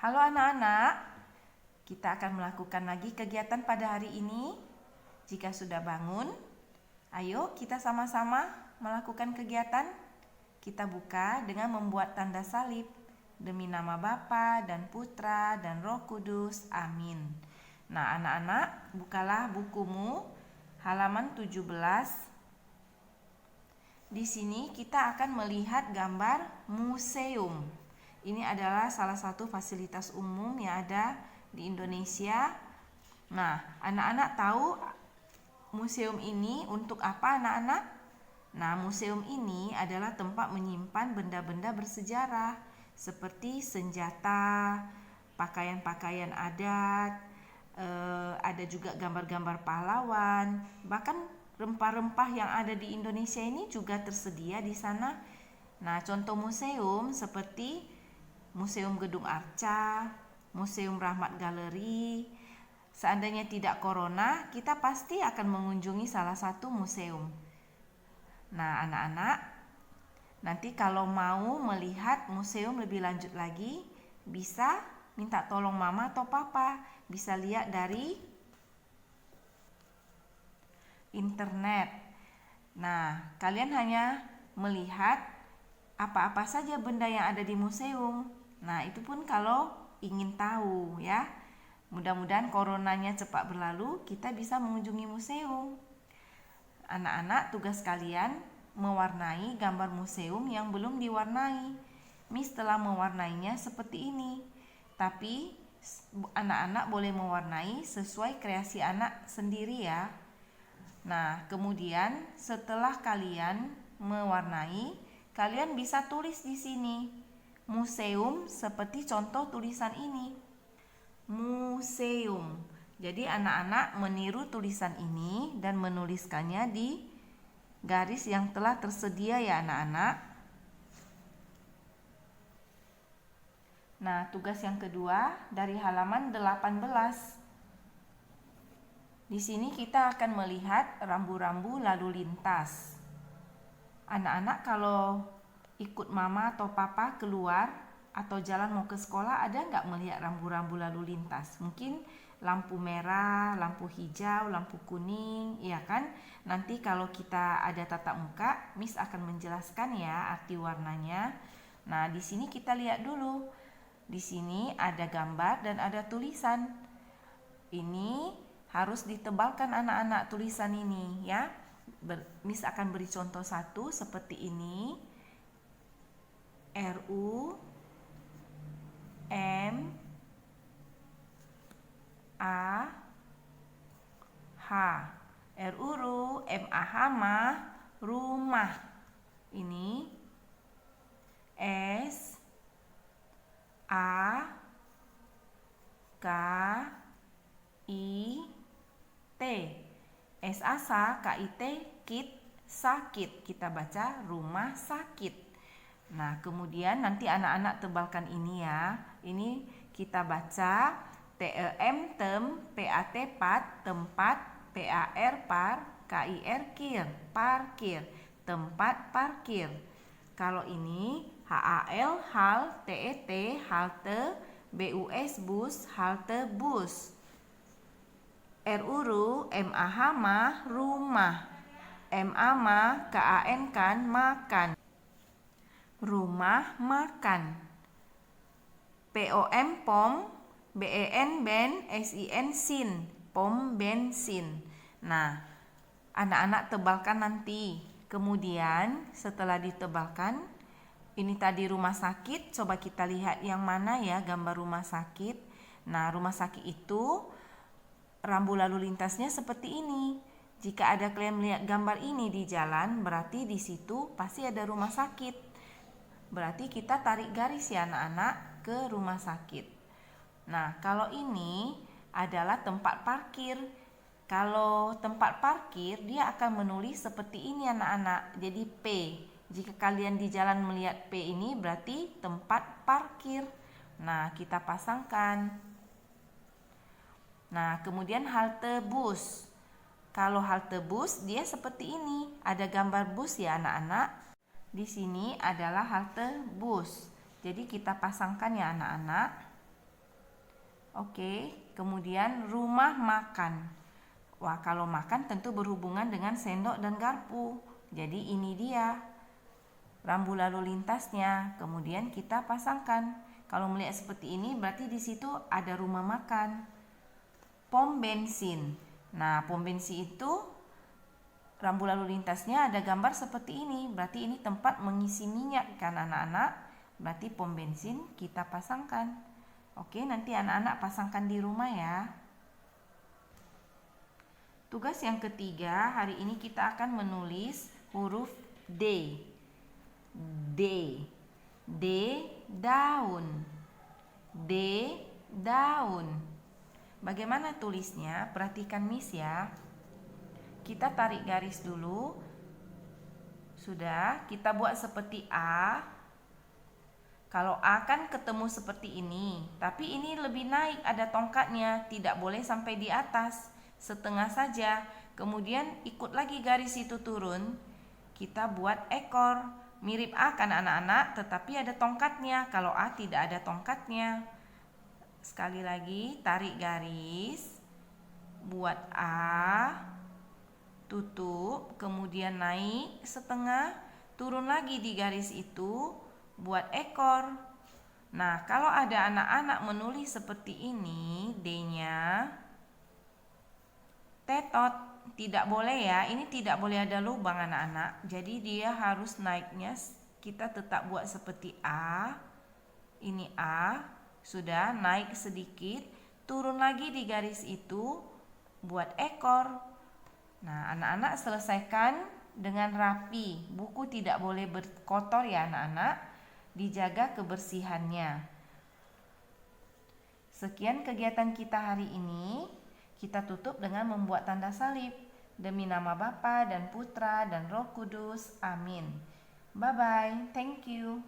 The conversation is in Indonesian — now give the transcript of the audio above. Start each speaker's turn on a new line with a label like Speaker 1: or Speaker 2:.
Speaker 1: Halo anak-anak, kita akan melakukan lagi kegiatan pada hari ini. Jika sudah bangun, ayo kita sama-sama melakukan kegiatan. Kita buka dengan membuat tanda salib. Demi nama Bapa dan Putra dan Roh Kudus. Amin. Nah, anak-anak, bukalah bukumu halaman 17. Di sini kita akan melihat gambar museum. Ini adalah salah satu fasilitas umum yang ada di Indonesia. Nah, anak-anak tahu museum ini untuk apa, anak-anak? Nah, museum ini adalah tempat menyimpan benda-benda bersejarah seperti senjata, pakaian-pakaian adat, ada juga gambar-gambar pahlawan, bahkan rempah-rempah yang ada di Indonesia ini juga tersedia di sana. Nah, contoh museum seperti Museum Gedung Arca, Museum Rahmat Galeri. Seandainya tidak corona, kita pasti akan mengunjungi salah satu museum. Nah, anak-anak, nanti kalau mau melihat museum lebih lanjut lagi, bisa minta tolong mama atau papa. Bisa lihat dari internet. Nah, kalian hanya melihat apa-apa saja benda yang ada di museum. Nah, itu pun kalau ingin tahu ya. Mudah-mudahan coronanya cepat berlalu, kita bisa mengunjungi museum. Anak-anak, tugas kalian mewarnai gambar museum yang belum diwarnai. Miss telah mewarnainya seperti ini. Tapi anak-anak boleh mewarnai sesuai kreasi anak sendiri ya. Nah, kemudian setelah kalian mewarnai, kalian bisa tulis di sini museum seperti contoh tulisan ini. Museum. Jadi anak-anak meniru tulisan ini dan menuliskannya di garis yang telah tersedia ya anak-anak. Nah, tugas yang kedua dari halaman 18. Di sini kita akan melihat rambu-rambu lalu lintas. Anak-anak kalau ikut mama atau papa keluar atau jalan mau ke sekolah, ada nggak melihat rambu-rambu lalu lintas? Mungkin lampu merah, lampu hijau, lampu kuning, ya kan? Nanti kalau kita ada tatap muka, Miss akan menjelaskan ya arti warnanya. Nah, di sini kita lihat dulu. Di sini ada gambar dan ada tulisan. Ini harus ditebalkan anak-anak tulisan ini ya. Miss akan beri contoh satu seperti ini. RU M A H. RU MAH mah rumah. Ini S A K I T. SASA KIT kit sakit. Kita baca rumah sakit. Nah, kemudian nanti anak-anak tebalkan ini ya. Ini kita baca TEM tem, PAT pat, tempat, PAR par, KIR kir, parkir, tempat parkir. Kalau ini HAL hal, TET halte, BUS bus, halte bus. RURU MAH mah rumah. MA mah KAN kan makan. Rumah makan. POM pom, BEN ben, SIN sin, pom bensin. Nah, anak-anak tebalkan nanti. Kemudian setelah ditebalkan, ini tadi rumah sakit, coba kita lihat yang mana ya gambar rumah sakit. Nah, rumah sakit itu rambu lalu lintasnya seperti ini. Jika ada kalian melihat gambar ini di jalan, berarti di situ pasti ada rumah sakit. Berarti kita tarik garis ya anak-anak ke rumah sakit. Nah, kalau ini adalah tempat parkir. Kalau tempat parkir, dia akan menulis seperti ini anak-anak. Jadi P. Jika kalian di jalan melihat P ini berarti tempat parkir. Nah, kita pasangkan. Nah, kemudian halte bus. Kalau halte bus, dia seperti ini. Ada gambar bus ya anak-anak. Di sini adalah halte bus. Jadi kita pasangkan ya anak-anak. Oke, kemudian rumah makan. Wah, kalau makan tentu berhubungan dengan sendok dan garpu. Jadi ini dia rambu lalu lintasnya. Kemudian kita pasangkan. Kalau melihat seperti ini berarti di situ ada rumah makan. Pom bensin. Nah, pom bensin itu rambu lalu lintasnya ada gambar seperti ini. Berarti ini tempat mengisi minyak kan anak-anak. Berarti pom bensin kita pasangkan. Oke, nanti anak-anak pasangkan di rumah ya. Tugas yang ketiga, hari ini kita akan menulis huruf D. D. D daun. D daun. Bagaimana tulisnya? Perhatikan Miss ya. Kita tarik garis dulu. Sudah, kita buat seperti A. Kalau A kan ketemu seperti ini, tapi ini lebih naik, ada tongkatnya, tidak boleh sampai di atas, setengah saja. Kemudian ikut lagi garis itu turun, kita buat ekor. Mirip A kan anak-anak, tetapi ada tongkatnya. Kalau A tidak ada tongkatnya. Sekali lagi, tarik garis, buat A, tutup, kemudian naik setengah, turun lagi di garis itu, buat ekor. Nah, kalau ada anak-anak menulis seperti ini, D-nya tetot, tidak boleh ya, ini tidak boleh ada lubang anak-anak. Jadi dia harus naiknya, kita tetap buat seperti A. Ini A, sudah naik sedikit, turun lagi di garis itu, buat ekor. Nah, anak-anak selesaikan dengan rapi. Buku tidak boleh kotor ya anak-anak. Dijaga kebersihannya. Sekian kegiatan kita hari ini. Kita tutup dengan membuat tanda salib. Demi nama Bapa dan Putra dan Roh Kudus. Amin. Bye-bye. Thank you.